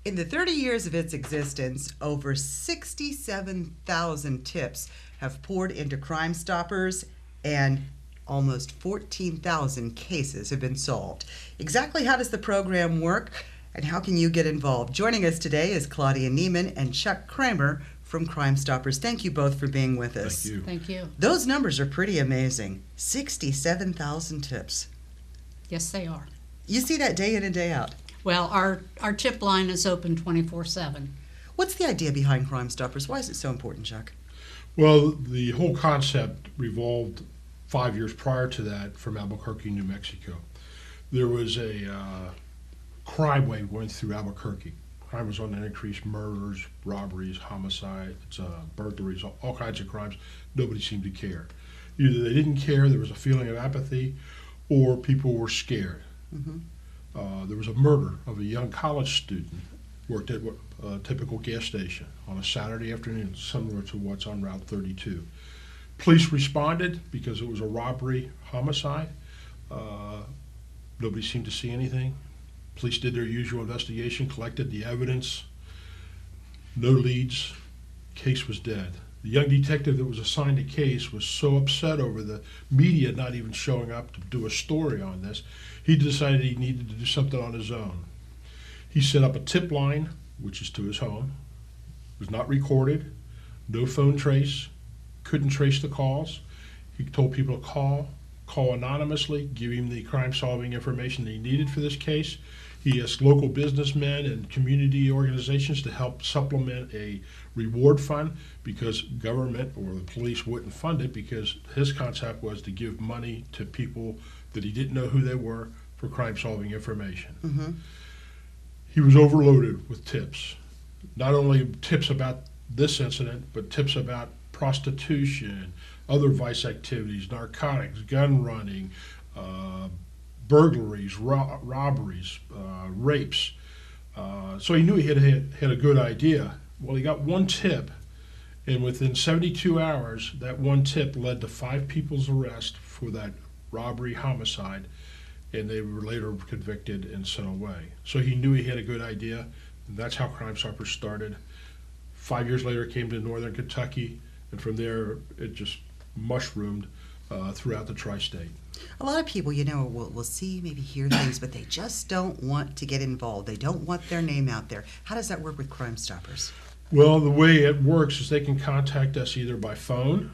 In the 30 years of its existence, over 67,000 tips have poured into Crime Stoppers, and almost 14,000 cases have been solved. Exactly how does the program work, and how can you get involved? Joining us today is Claudia Neiman and Chuck Kramer from Crime Stoppers. Thank you both for being with us. Thank you. Thank you. Those numbers are pretty amazing. 67,000 tips. Yes, they are. You see that day in and day out. Well, our tip line is open 24/7. What's the idea behind Crime Stoppers? Why is it so important, Chuck? Well, the whole concept revolved 5 years prior to that from Albuquerque, New Mexico. There was a crime wave going through Albuquerque. Crime was on an increase: murders, robberies, homicides, burglaries, all kinds of crimes. Nobody seemed to care. Either they didn't care, there was a feeling of apathy, or people were scared. Mm-hmm. There was a murder of a young college student, worked at a typical gas station on a Saturday afternoon, similar to what's on Route 32. Police responded because it was a robbery homicide. Nobody seemed to see anything. Police did their usual investigation, collected the evidence. No leads. Case was dead. The young detective that was assigned the case was so upset over the media not even showing up to do a story on this, he decided he needed to do something on his own. He set up a tip line, which is to his home. It was not recorded, no phone trace, couldn't trace the calls. He told people to call anonymously, give him the crime-solving information that he needed for this case. He asked local businessmen and community organizations to help supplement a reward fund because government or the police wouldn't fund it, because his concept was to give money to people that he didn't know who they were for crime-solving information. Mm-hmm. He was overloaded with tips. Not only tips about this incident, but tips about prostitution, other vice activities, narcotics, gun running, burglaries, robberies, rapes. So he knew he had a good idea. Well, he got one tip, and within 72 hours, that one tip led to 5 people's arrest for that robbery homicide, and they were later convicted and sent away. So he knew he had a good idea, and that's how Crime Stoppers started. 5 years later, it came to northern Kentucky, and from there, it just mushroomed throughout the tri-state. A lot of people, will see, maybe hear things, but they just don't want to get involved. They don't want their name out there. How does that work with Crime Stoppers? Well, the way it works is they can contact us either by phone,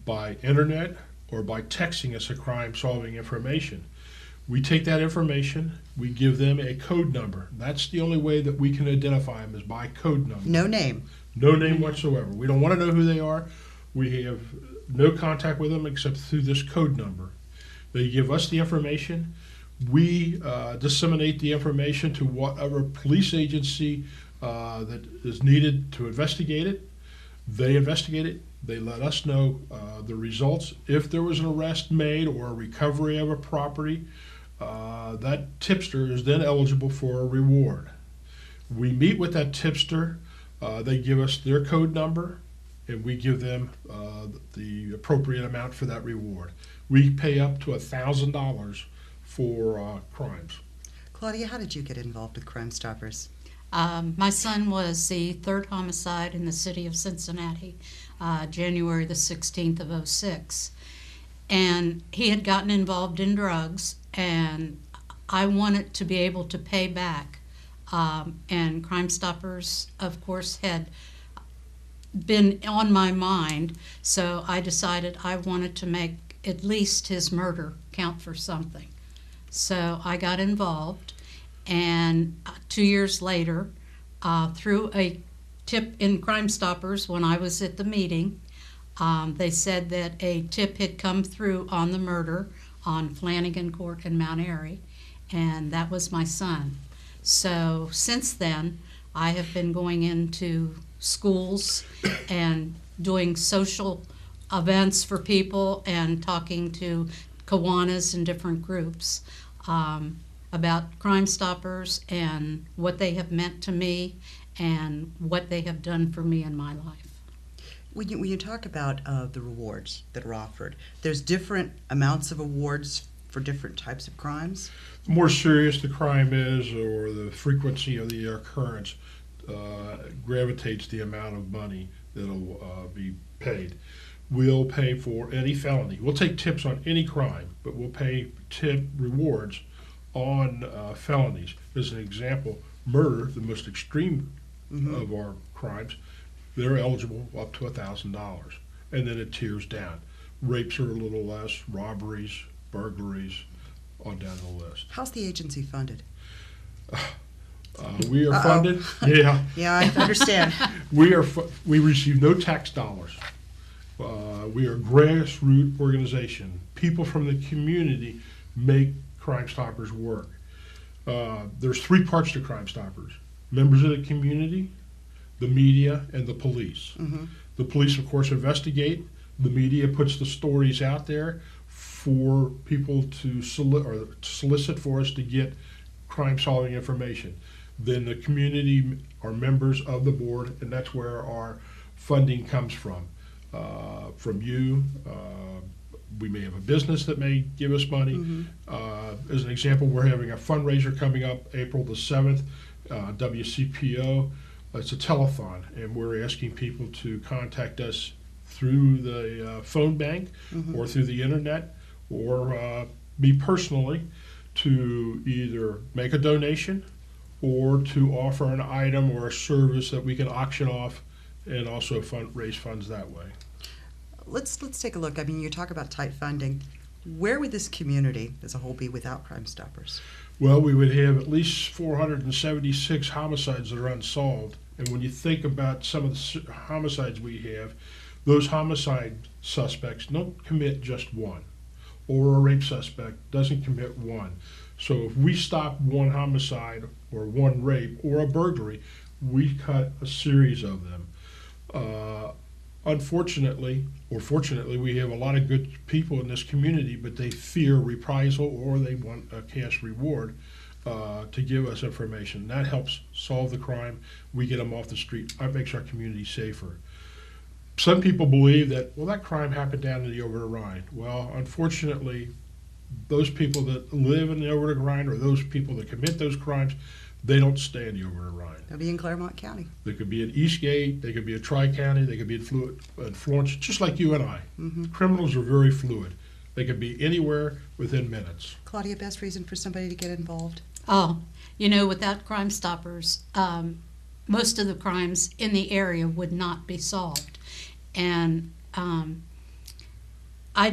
by internet, or by texting us a crime-solving information. We take that information, we give them a code number. That's the only way that we can identify them, is by code number. No name. No name whatsoever. We don't want to know who they are. We have no contact with them except through this code number. They give us the information. We disseminate the information to whatever police agency that is needed to investigate it. They investigate it. They let us know the results. If there was an arrest made or a recovery of a property, that tipster is then eligible for a reward. We meet with that tipster. They give us their code number, and we give them the appropriate amount for that reward. We pay up to $1,000 for crimes. Claudia, how did you get involved with Crime Stoppers? My son was the third homicide in the city of Cincinnati, January the 16th of '06. And he had gotten involved in drugs, and I wanted to be able to pay back. And Crime Stoppers, of course, had been on my mind, so I decided I wanted to make at least his murder count for something. So I got involved, and 2 years later, through a tip in Crime Stoppers when I was at the meeting, they said that a tip had come through on the murder on Flanagan Court in Mount Airy, and that was my son. So since then, I have been going into schools and doing social events for people and talking to Kiwanis and different groups about Crime Stoppers and what they have meant to me and what they have done for me in my life. When you talk about the rewards that are offered, there's different amounts of awards for different types of crimes? The more serious the crime is, or the frequency of the occurrence, gravitates the amount of money that'll be paid. We'll pay for any felony. We'll take tips on any crime, but we'll pay tip rewards on felonies. As an example, murder, the most extreme of our crimes, they're eligible up to $1,000, and then it tiers down. Rapes are a little less, robberies, burglaries, on down the list. How's the agency funded? We are funded. Yeah. Yeah, I understand. We receive no tax dollars. We are a grassroots organization. People from the community make Crime Stoppers work. There's three parts to Crime Stoppers: members of the community, the media, and the police. The police, of course, investigate. The media puts the stories out there for people to solicit for us to get crime-solving information. Then the community are members of the board, and that's where our funding comes from. From you, we may have a business that may give us money. As an example, we're having a fundraiser coming up April the 7th, WCPO. It's a telethon, and we're asking people to contact us through the phone bank or through the internet, or me personally, to either make a donation or to offer an item or a service that we can auction off and also raise funds that way. Let's take a look. I mean, you talk about tight funding. Where would this community as a whole be without Crime Stoppers? Well, we would have at least 476 homicides that are unsolved. And when you think about some of the homicides we have, those homicide suspects don't commit just one, or a rape suspect doesn't commit one. So if we stop one homicide or one rape or a burglary, we cut a series of them. Unfortunately, or fortunately, we have a lot of good people in this community, but they fear reprisal or they want a cash reward to give us information. That helps solve the crime. We get them off the street. That makes our community safer. Some people believe that, well, that crime happened down in the Over the Rhine. Well, unfortunately, those people that live in the Over the Rhine, or those people that commit those crimes, they don't stay in the Over the Rhine. They'll be in Claremont County. They could be at Eastgate, they could be at Tri-County, they could be in Florence, just like you and I. Criminals are very fluid. They could be anywhere within minutes. Claudia, best reason for somebody to get involved? Oh, without Crime Stoppers, most of the crimes in the area would not be solved. And I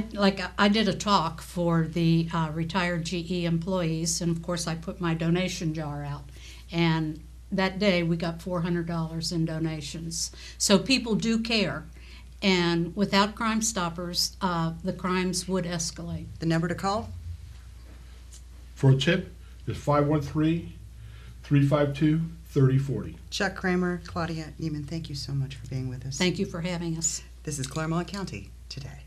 did a talk for the retired GE employees, and of course I put my donation jar out. And that day we got $400 in donations. So people do care. And without Crime Stoppers, the crimes would escalate. The number to call? For a tip is 513-352-3040. Chuck Kramer, Claudia Neiman, thank you so much for being with us. Thank you for having us. This is Claremont County Today.